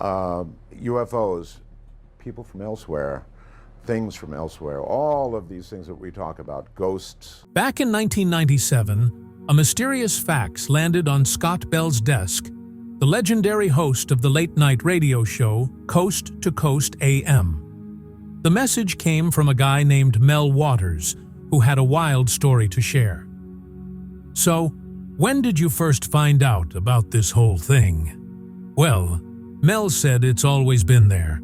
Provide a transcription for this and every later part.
UFOs, people from elsewhere, things from elsewhere, all of these things that we talk about, ghosts. Back in 1997, a mysterious fax landed on Scott Bell's desk, the legendary host of the late-night radio show Coast to Coast AM. The message came from a guy named Mel Waters, who had a wild story to share. So, when did you first find out about this whole thing? Well, Mel said it's always been there.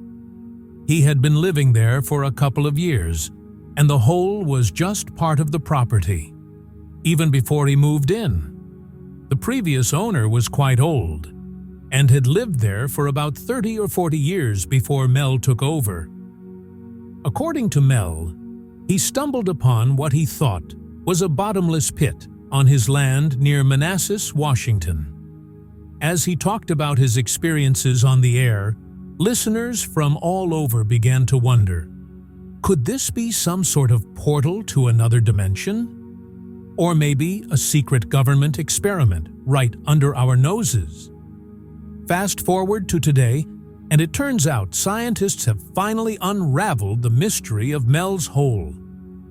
He had been living there for a couple of years, and the hole was just part of the property, even before he moved in. The previous owner was quite old, and had lived there for about 30 or 40 years before Mel took over. According to Mel, he stumbled upon what he thought was a bottomless pit on his land near Manassas, Washington. As he talked about his experiences on the air, listeners from all over began to wonder, could this be some sort of portal to another dimension? Or maybe a secret government experiment right under our noses? Fast forward to today, and it turns out scientists have finally unraveled the mystery of Mel's Hole.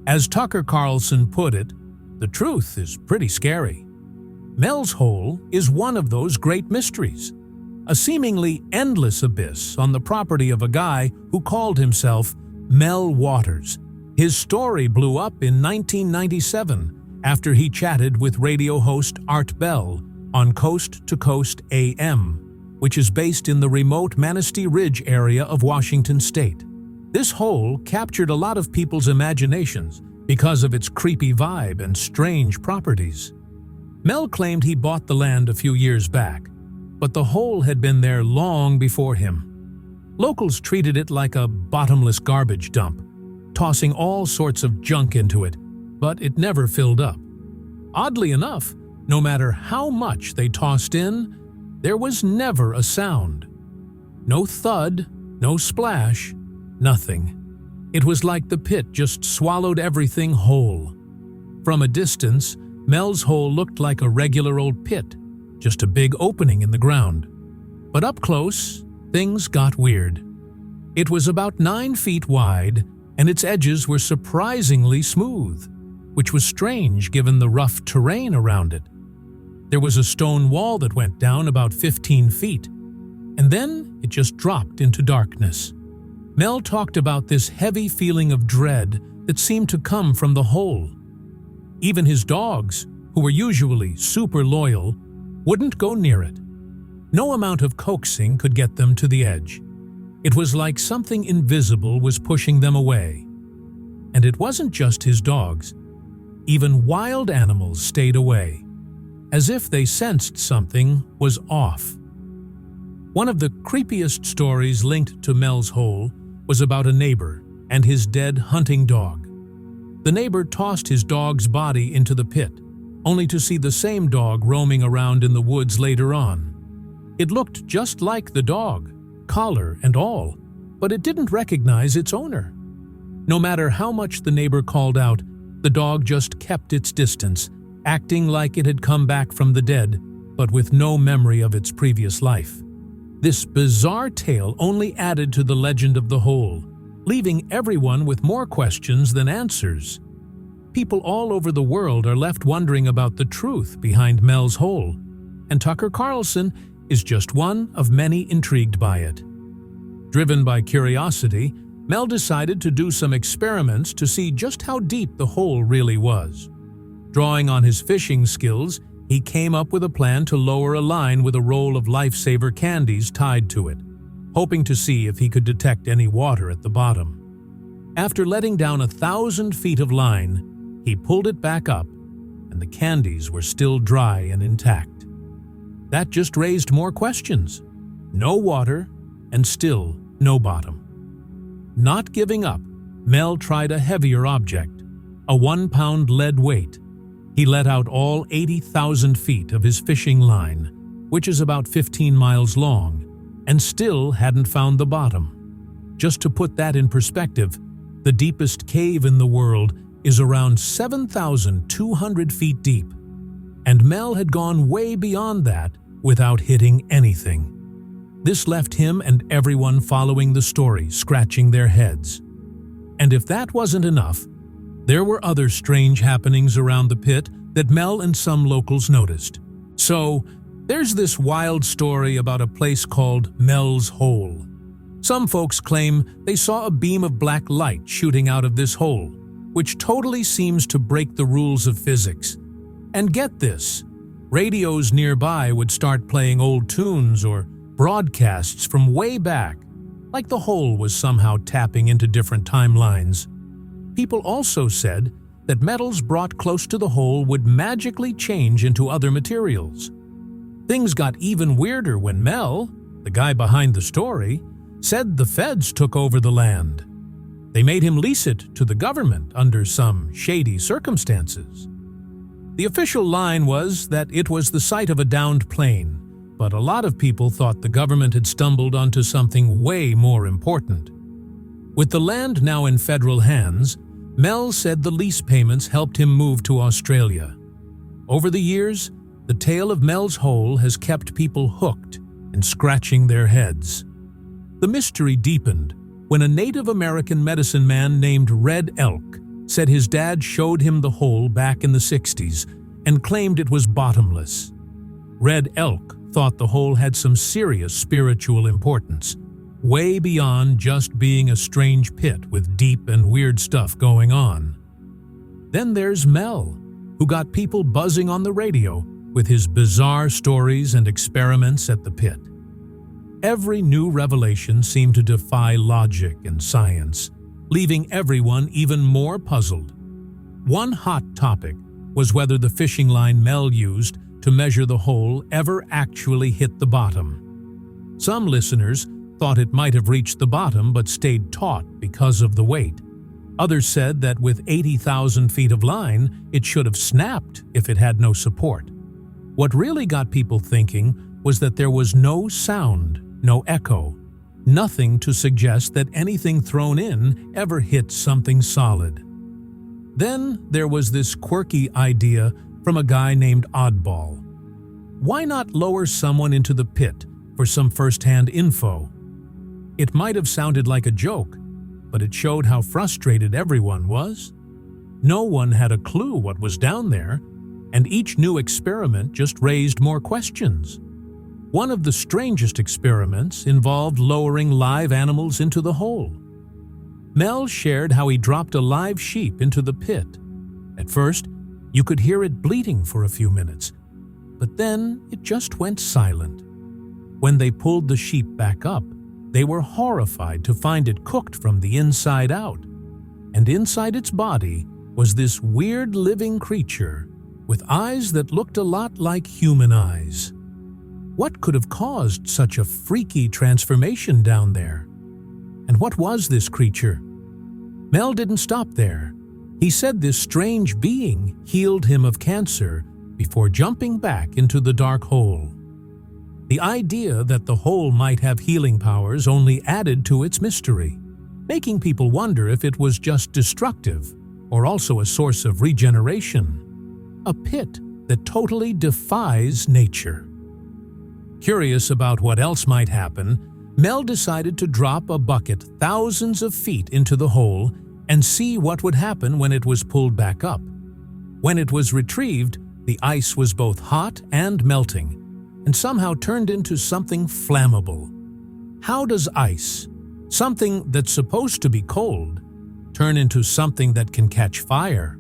As Tucker Carlson put it, the truth is pretty scary. Mel's Hole is one of those great mysteries, a seemingly endless abyss on the property of a guy who called himself Mel Waters. His story blew up in 1997 after he chatted with radio host Art Bell on Coast to Coast AM, which is based in the remote Manistee Ridge area of Washington state. This hole captured a lot of people's imaginations because of its creepy vibe and strange properties. Mel claimed he bought the land a few years back, but the hole had been there long before him. Locals treated it like a bottomless garbage dump, tossing all sorts of junk into it, but it never filled up. Oddly enough, no matter how much they tossed in, there was never a sound. No thud, no splash, nothing. It was like the pit just swallowed everything whole. From a distance, Mel's Hole looked like a regular old pit, just a big opening in the ground. But up close, things got weird. It was about 9 feet wide, and its edges were surprisingly smooth, which was strange given the rough terrain around it. There was a stone wall that went down about 15 feet, and then it just dropped into darkness. Mel talked about this heavy feeling of dread that seemed to come from the hole. Even his dogs, who were usually super loyal, wouldn't go near it. No amount of coaxing could get them to the edge. It was like something invisible was pushing them away. And it wasn't just his dogs. Even wild animals stayed away, as if they sensed something was off. One of the creepiest stories linked to Mel's Hole was about a neighbor and his dead hunting dog. The neighbor tossed his dog's body into the pit, only to see the same dog roaming around in the woods later on. It looked just like the dog, collar and all, but it didn't recognize its owner. No matter how much the neighbor called out, the dog just kept its distance, acting like it had come back from the dead, but with no memory of its previous life. This bizarre tale only added to the legend of the hole, leaving everyone with more questions than answers. People all over the world are left wondering about the truth behind Mel's Hole, and Tucker Carlson is just one of many intrigued by it. Driven by curiosity, Mel decided to do some experiments to see just how deep the hole really was. Drawing on his fishing skills, he came up with a plan to lower a line with a roll of lifesaver candies tied to it, hoping to see if he could detect any water at the bottom. After letting down 1,000 feet of line, he pulled it back up, and the candies were still dry and intact. That just raised more questions. No water, and still no bottom. Not giving up, Mel tried a heavier object, a 1-pound lead weight. He let out all 80,000 feet of his fishing line, which is about 15 miles long, and still hadn't found the bottom. Just to put that in perspective, the deepest cave in the world is around 7,200 feet deep, and Mel had gone way beyond that without hitting anything. This left him and everyone following the story scratching their heads. And if that wasn't enough, there were other strange happenings around the pit that Mel and some locals noticed. So, there's this wild story about a place called Mel's Hole. Some folks claim they saw a beam of black light shooting out of this hole, which totally seems to break the rules of physics. And get this, radios nearby would start playing old tunes or broadcasts from way back, like the hole was somehow tapping into different timelines. People also said that metals brought close to the hole would magically change into other materials. Things got even weirder when Mel, the guy behind the story, said the feds took over the land. They made him lease it to the government under some shady circumstances. The official line was that it was the site of a downed plane, but a lot of people thought the government had stumbled onto something way more important. With the land now in federal hands, Mel said the lease payments helped him move to Australia. Over the years, the tale of Mel's Hole has kept people hooked and scratching their heads. The mystery deepened when a Native American medicine man named Red Elk said his dad showed him the hole back in the 60s and claimed it was bottomless. Red Elk thought the hole had some serious spiritual importance, way beyond just being a strange pit with deep and weird stuff going on. Then there's Mel, who got people buzzing on the radio with his bizarre stories and experiments at the pit. Every new revelation seemed to defy logic and science, leaving everyone even more puzzled. One hot topic was whether the fishing line Mel used to measure the hole ever actually hit the bottom. Some listeners thought it might have reached the bottom but stayed taut because of the weight. Others said that with 80,000 feet of line, it should have snapped if it had no support. What really got people thinking was that there was no sound, no echo, nothing to suggest that anything thrown in ever hit something solid. Then there was this quirky idea from a guy named Oddball. Why not lower someone into the pit for some first-hand info? It might have sounded like a joke, but it showed how frustrated everyone was. No one had a clue what was down there, and each new experiment just raised more questions. One of the strangest experiments involved lowering live animals into the hole. Mel shared how he dropped a live sheep into the pit. At first, you could hear it bleating for a few minutes, but then it just went silent. When they pulled the sheep back up, they were horrified to find it cooked from the inside out, and inside its body was this weird living creature with eyes that looked a lot like human eyes. What could have caused such a freaky transformation down there? And what was this creature? Mel didn't stop there. He said this strange being healed him of cancer before jumping back into the dark hole. The idea that the hole might have healing powers only added to its mystery, making people wonder if it was just destructive or also a source of regeneration. A pit that totally defies nature. Curious about what else might happen, Mel decided to drop a bucket thousands of feet into the hole and see what would happen when it was pulled back up. When it was retrieved, the ice was both hot and melting, and somehow turned into something flammable. How does ice, something that's supposed to be cold, turn into something that can catch fire?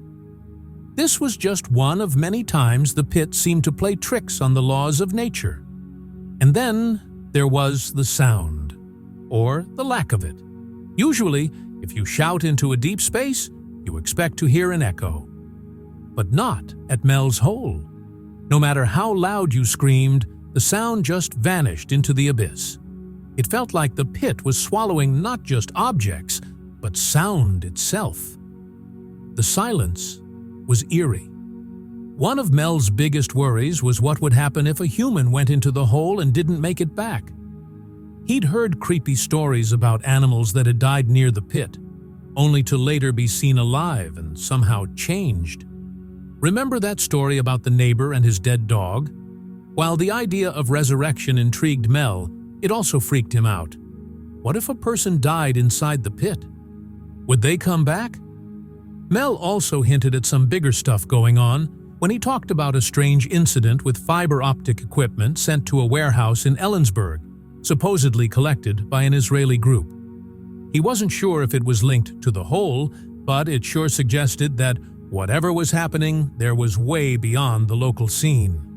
This was just one of many times the pit seemed to play tricks on the laws of nature. And then there was the sound, or the lack of it. Usually, if you shout into a deep space, you expect to hear an echo. But not at Mel's Hole. No matter how loud you screamed, the sound just vanished into the abyss. It felt like the pit was swallowing not just objects, but sound itself. The silence was eerie. One of Mel's biggest worries was what would happen if a human went into the hole and didn't make it back. He'd heard creepy stories about animals that had died near the pit, only to later be seen alive and somehow changed. Remember that story about the neighbor and his dead dog? While the idea of resurrection intrigued Mel, It also freaked him out. What if a person died inside the pit? Would they come back? Mel also hinted at some bigger stuff going on when he talked about a strange incident with fiber optic equipment sent to a warehouse in Ellensburg, supposedly collected by an Israeli group. He wasn't sure if it was linked to the hole, but it sure suggested that whatever was happening, there was way beyond the local scene.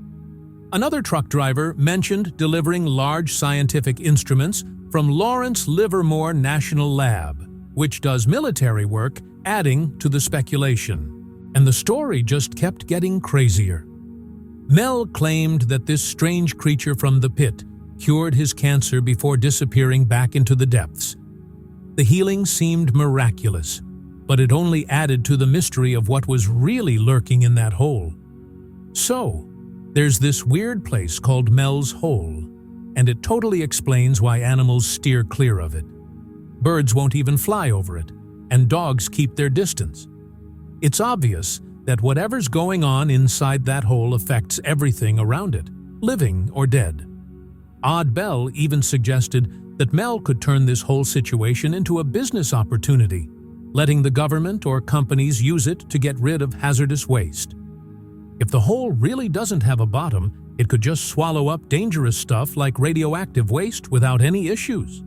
Another truck driver mentioned delivering large scientific instruments from Lawrence Livermore National Lab, which does military work, adding to the speculation. And the story just kept getting crazier. Mel claimed that this strange creature from the pit cured his cancer before disappearing back into the depths. The healing seemed miraculous, but it only added to the mystery of what was really lurking in that hole. So, there's this weird place called Mel's Hole, and it totally explains why animals steer clear of it. Birds won't even fly over it, and dogs keep their distance. It's obvious that whatever's going on inside that hole affects everything around it, living or dead. Odd Bell even suggested that Mel could turn this whole situation into a business opportunity, letting the government or companies use it to get rid of hazardous waste. If the hole really doesn't have a bottom, it could just swallow up dangerous stuff like radioactive waste without any issues.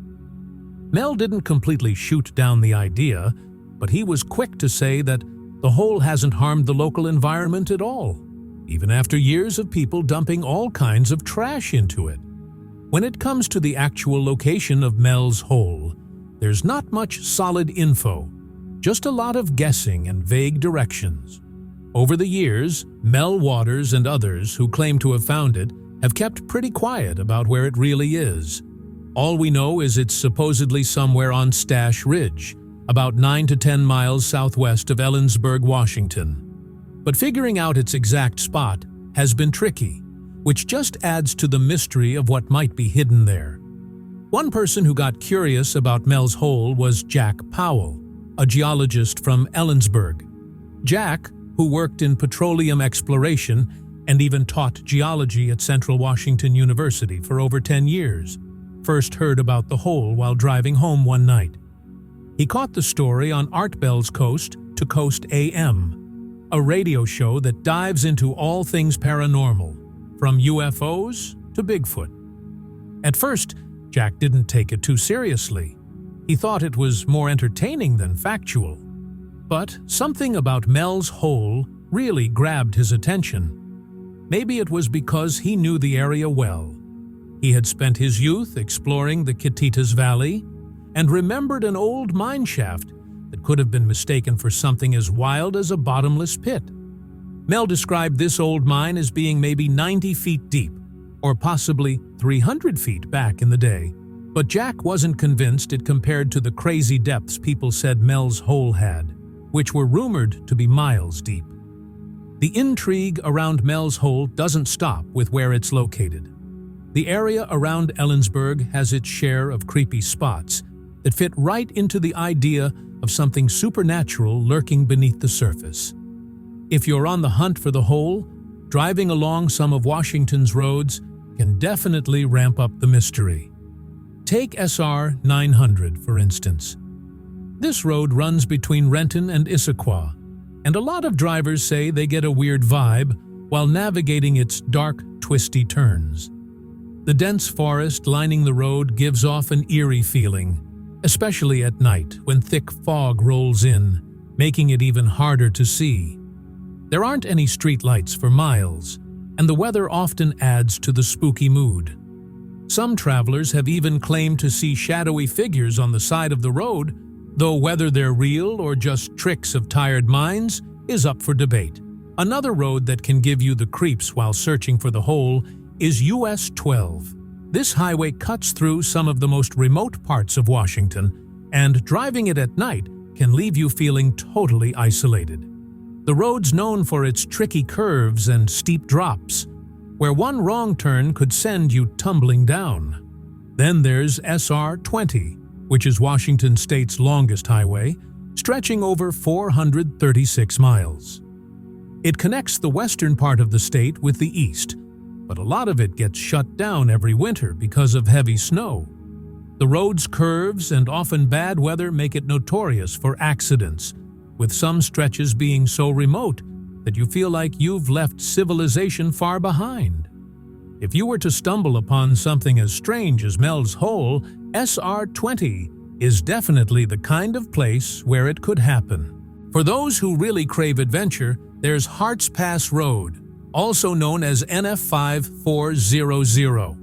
Mel didn't completely shoot down the idea, but he was quick to say that the hole hasn't harmed the local environment at all, even after years of people dumping all kinds of trash into it. When it comes to the actual location of Mel's Hole, there's not much solid info, just a lot of guessing and vague directions. Over the years, Mel Waters and others who claim to have found it have kept pretty quiet about where it really is. All we know is it's supposedly somewhere on Stash Ridge, about 9 to 10 miles southwest of Ellensburg, Washington. But figuring out its exact spot has been tricky, which just adds to the mystery of what might be hidden there. One person who got curious about Mel's Hole was Jack Powell, a geologist from Ellensburg. Jack, who worked in petroleum exploration and even taught geology at Central Washington University for over 10 years, first heard about the hole while driving home one night. He caught the story on Art Bell's Coast to Coast AM, a radio show that dives into all things paranormal, from UFOs to Bigfoot. At first, Jack didn't take it too seriously. He thought it was more entertaining than factual. But something about Mel's Hole really grabbed his attention. Maybe it was because he knew the area well. He had spent his youth exploring the Kititas Valley and remembered an old mine shaft that could have been mistaken for something as wild as a bottomless pit. Mel described this old mine as being maybe 90 feet deep, or possibly 300 feet back in the day. But Jack wasn't convinced it compared to the crazy depths people said Mel's Hole had, which were rumored to be miles deep. The intrigue around Mel's Hole doesn't stop with where it's located. The area around Ellensburg has its share of creepy spots that fit right into the idea of something supernatural lurking beneath the surface. If you're on the hunt for the hole, driving along some of Washington's roads can definitely ramp up the mystery. Take SR 900, for instance. This road runs between Renton and Issaquah, and a lot of drivers say they get a weird vibe while navigating its dark, twisty turns. The dense forest lining the road gives off an eerie feeling, especially at night when thick fog rolls in, making it even harder to see. There aren't any streetlights for miles, and the weather often adds to the spooky mood. Some travelers have even claimed to see shadowy figures on the side of the road, though whether they're real or just tricks of tired minds is up for debate. Another road that can give you the creeps while searching for the hole is US 12. This highway cuts through some of the most remote parts of Washington, and driving it at night can leave you feeling totally isolated. The road's known for its tricky curves and steep drops, where one wrong turn could send you tumbling down. Then there's SR 20, which is Washington State's longest highway, stretching over 436 miles. It connects the western part of the state with the east, but a lot of it gets shut down every winter because of heavy snow. The road's curves and often bad weather make it notorious for accidents, with some stretches being so remote that you feel like you've left civilization far behind. If you were to stumble upon something as strange as Mel's Hole, SR20 is definitely the kind of place where it could happen. For those who really crave adventure, there's Harts Pass Road, also known as NF5400.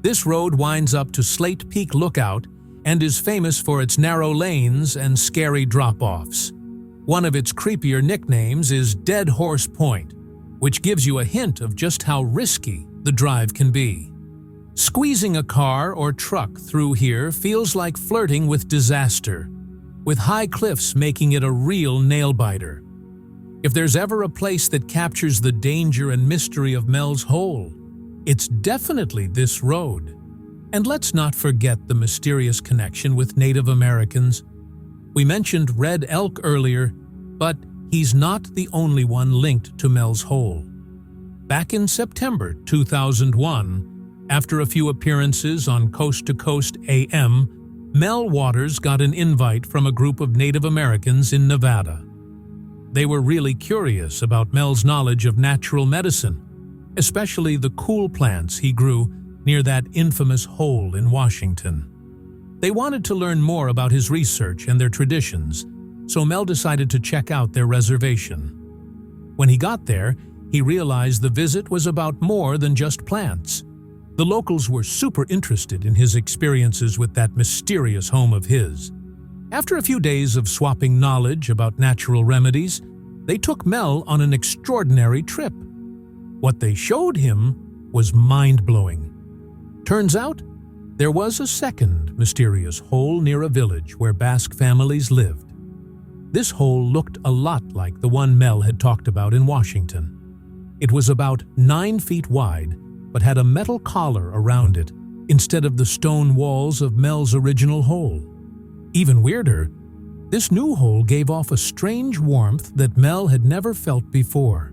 This road winds up to Slate Peak Lookout and is famous for its narrow lanes and scary drop-offs. One of its creepier nicknames is Dead Horse Point, which gives you a hint of just how risky the drive can be. Squeezing a car or truck through here feels like flirting with disaster, with high cliffs making it a real nail-biter. If there's ever a place that captures the danger and mystery of Mel's Hole, it's definitely this road. And let's not forget the mysterious connection with Native Americans. We mentioned Red Elk earlier, but he's not the only one linked to Mel's Hole. Back in September 2001, after a few appearances on Coast to Coast AM, Mel Waters got an invite from a group of Native Americans in Nevada. They were really curious about Mel's knowledge of natural medicine, especially the cool plants he grew near that infamous hole in Washington. They wanted to learn more about his research and their traditions, so Mel decided to check out their reservation. When he got there, he realized the visit was about more than just plants. The locals were super interested in his experiences with that mysterious home of his. After a few days of swapping knowledge about natural remedies, they took Mel on an extraordinary trip. What they showed him was mind-blowing. Turns out, there was a second mysterious hole near a village where Basque families lived. This hole looked a lot like the one Mel had talked about in Washington. It was about 9 feet wide, but had a metal collar around it instead of the stone walls of Mel's original hole. Even weirder, this new hole gave off a strange warmth that Mel had never felt before.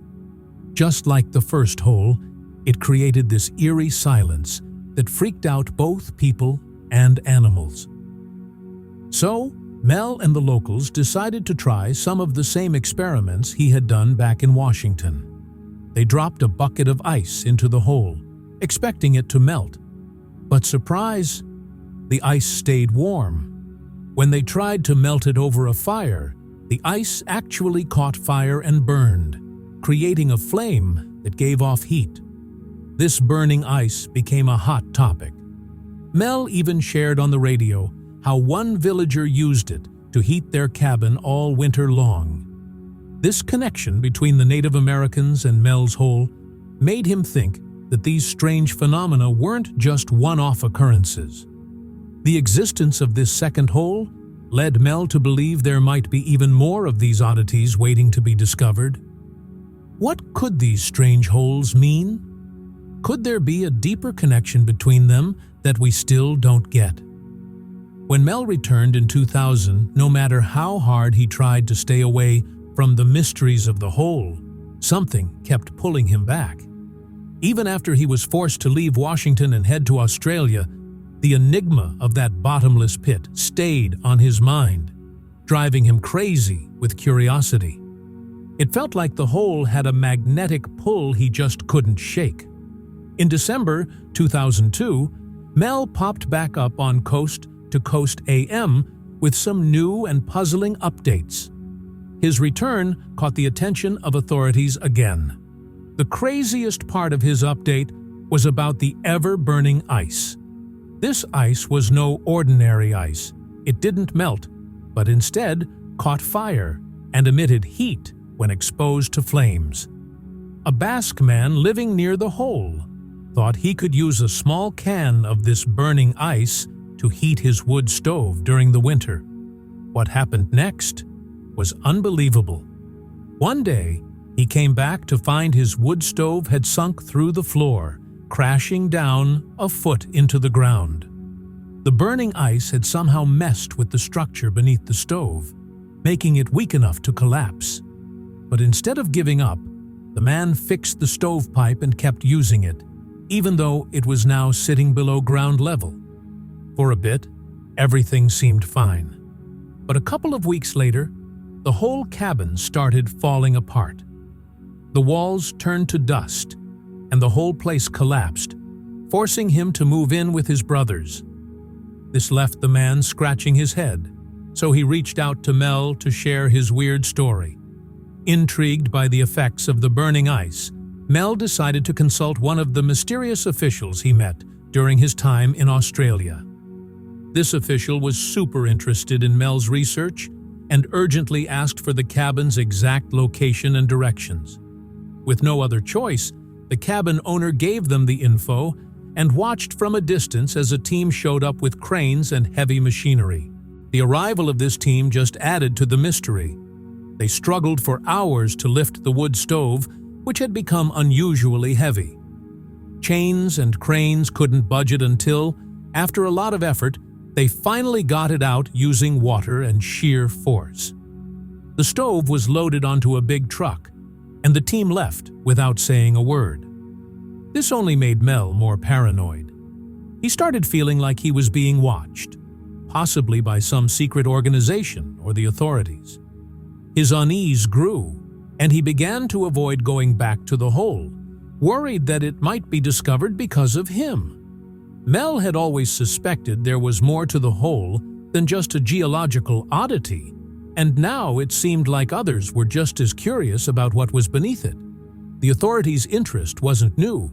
Just like the first hole, it created this eerie silence that freaked out both people and animals. So, Mel and the locals decided to try some of the same experiments he had done back in Washington. They dropped a bucket of ice into the hole, expecting it to melt. But surprise, the ice stayed warm. When they tried to melt it over a fire, the ice actually caught fire and burned, creating a flame that gave off heat. This burning ice became a hot topic. Mel even shared on the radio how one villager used it to heat their cabin all winter long. This connection between the Native Americans and Mel's Hole made him think that these strange phenomena weren't just one-off occurrences. The existence of this second hole led Mel to believe there might be even more of these oddities waiting to be discovered. What could these strange holes mean? Could there be a deeper connection between them that we still don't get? When Mel returned in 2000, no matter how hard he tried to stay away from the mysteries of the hole, something kept pulling him back. Even after he was forced to leave Washington and head to Australia, the enigma of that bottomless pit stayed on his mind, driving him crazy with curiosity. It felt like the hole had a magnetic pull he just couldn't shake. In December 2002, Mel popped back up on Coast to Coast AM with some new and puzzling updates. His return caught the attention of authorities again. The craziest part of his update was about the ever-burning ice. This ice was no ordinary ice. It didn't melt, but instead caught fire and emitted heat when exposed to flames. A Basque man living near the hole thought he could use a small can of this burning ice to heat his wood stove during the winter. What happened next was unbelievable. One day, he came back to find his wood stove had sunk through the floor, crashing down a foot into the ground. The burning ice had somehow messed with the structure beneath the stove, making it weak enough to collapse. But instead of giving up, the man fixed the stovepipe and kept using it, even though it was now sitting below ground level. For a bit, everything seemed fine. But a couple of weeks later, the whole cabin started falling apart. The walls turned to dust, and the whole place collapsed, forcing him to move in with his brothers. This left the man scratching his head, so he reached out to Mel to share his weird story. Intrigued by the effects of the burning ice, Mel decided to consult one of the mysterious officials he met during his time in Australia. This official was super interested in Mel's research and urgently asked for the cabin's exact location and directions. With no other choice, the cabin owner gave them the info and watched from a distance as a team showed up with cranes and heavy machinery. The arrival of this team just added to the mystery. They struggled for hours to lift the wood stove, which had become unusually heavy. Chains and cranes couldn't budge it until, after a lot of effort, they finally got it out using water and sheer force. The stove was loaded onto a big truck, and the team left without saying a word. This only made Mel more paranoid. He started feeling like he was being watched, possibly by some secret organization or the authorities. His unease grew, and he began to avoid going back to the hole, worried that it might be discovered because of him. Mel had always suspected there was more to the hole than just a geological oddity, and now it seemed like others were just as curious about what was beneath it. The authorities' interest wasn't new.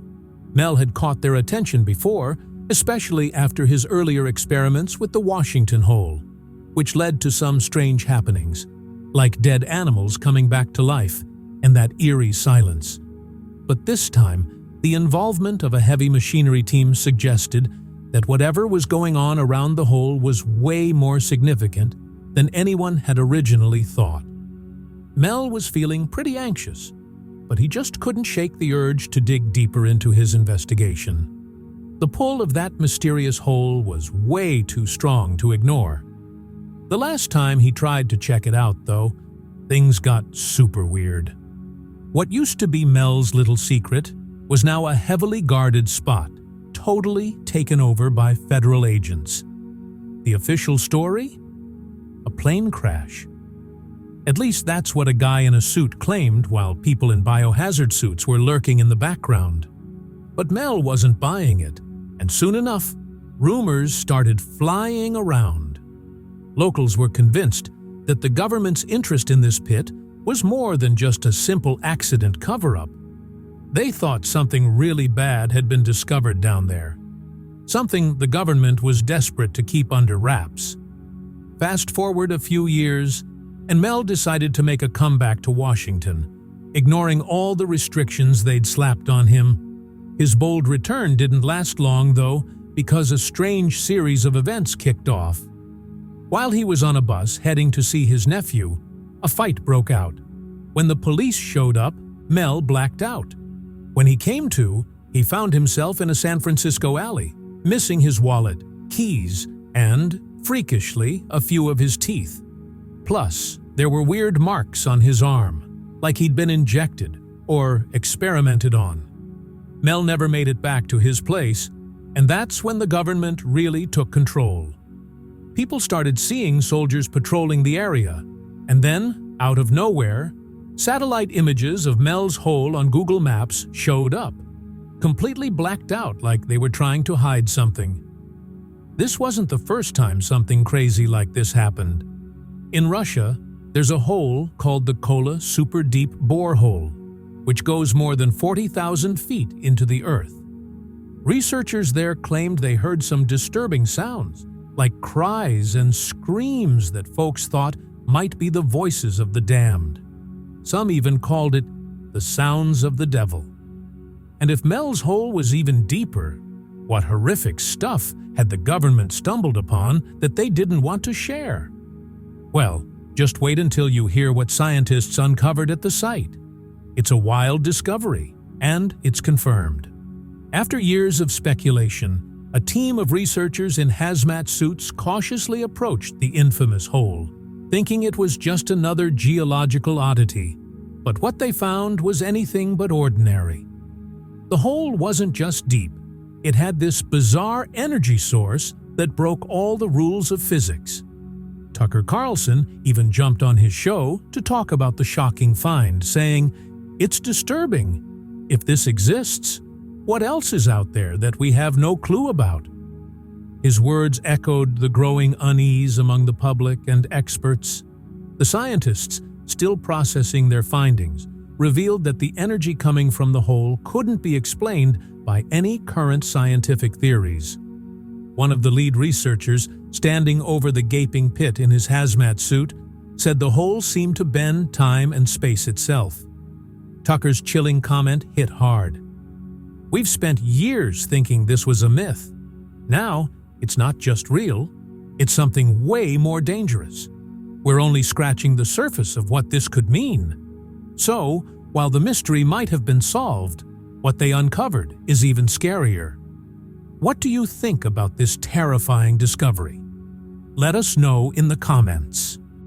Mel had caught their attention before, especially after his earlier experiments with the Washington hole, which led to some strange happenings, like dead animals coming back to life and that eerie silence. But this time, the involvement of a heavy machinery team suggested that whatever was going on around the hole was way more significant than anyone had originally thought. Mel was feeling pretty anxious, but he just couldn't shake the urge to dig deeper into his investigation. The pull of that mysterious hole was way too strong to ignore. The last time he tried to check it out, though, things got super weird. What used to be Mel's little secret was now a heavily guarded spot, totally taken over by federal agents. The official story? A plane crash. At least that's what a guy in a suit claimed, while people in biohazard suits were lurking in the background. But Mel wasn't buying it, and soon enough, rumors started flying around. Locals were convinced that the government's interest in this pit was more than just a simple accident cover-up. They thought something really bad had been discovered down there, something the government was desperate to keep under wraps. Fast forward a few years, and Mel decided to make a comeback to Washington, ignoring all the restrictions they'd slapped on him. His bold return didn't last long, though, because a strange series of events kicked off. While he was on a bus heading to see his nephew, a fight broke out. When the police showed up, Mel blacked out. When he came to, he found himself in a San Francisco alley, missing his wallet, keys, and, freakishly, a few of his teeth. Plus, there were weird marks on his arm, like he'd been injected or experimented on. Mel never made it back to his place, and that's when the government really took control. People started seeing soldiers patrolling the area, and then, out of nowhere, satellite images of Mel's hole on Google Maps showed up, completely blacked out like they were trying to hide something. This wasn't the first time something crazy like this happened. In Russia, there's a hole called the Kola Super Deep Borehole, which goes more than 40,000 feet into the earth. Researchers there claimed they heard some disturbing sounds, like cries and screams that folks thought might be the voices of the damned. Some even called it the sounds of the devil. And if Mel's hole was even deeper, what horrific stuff had the government stumbled upon that they didn't want to share? Well, just wait until you hear what scientists uncovered at the site. It's a wild discovery, and it's confirmed. After years of speculation, a team of researchers in hazmat suits cautiously approached the infamous hole, thinking it was just another geological oddity. But what they found was anything but ordinary. The hole wasn't just deep. It had this bizarre energy source that broke all the rules of physics. Tucker Carlson even jumped on his show to talk about the shocking find, saying, "It's disturbing. If this exists, what else is out there that we have no clue about?" His words echoed the growing unease among the public and experts. The scientists, still processing their findings, revealed that the energy coming from the hole couldn't be explained by any current scientific theories. One of the lead researchers, standing over the gaping pit in his hazmat suit, said the hole seemed to bend time and space itself. Tucker's chilling comment hit hard. "We've spent years thinking this was a myth. Now, it's not just real, it's something way more dangerous. We're only scratching the surface of what this could mean." So, while the mystery might have been solved, what they uncovered is even scarier. What do you think about this terrifying discovery? Let us know in the comments.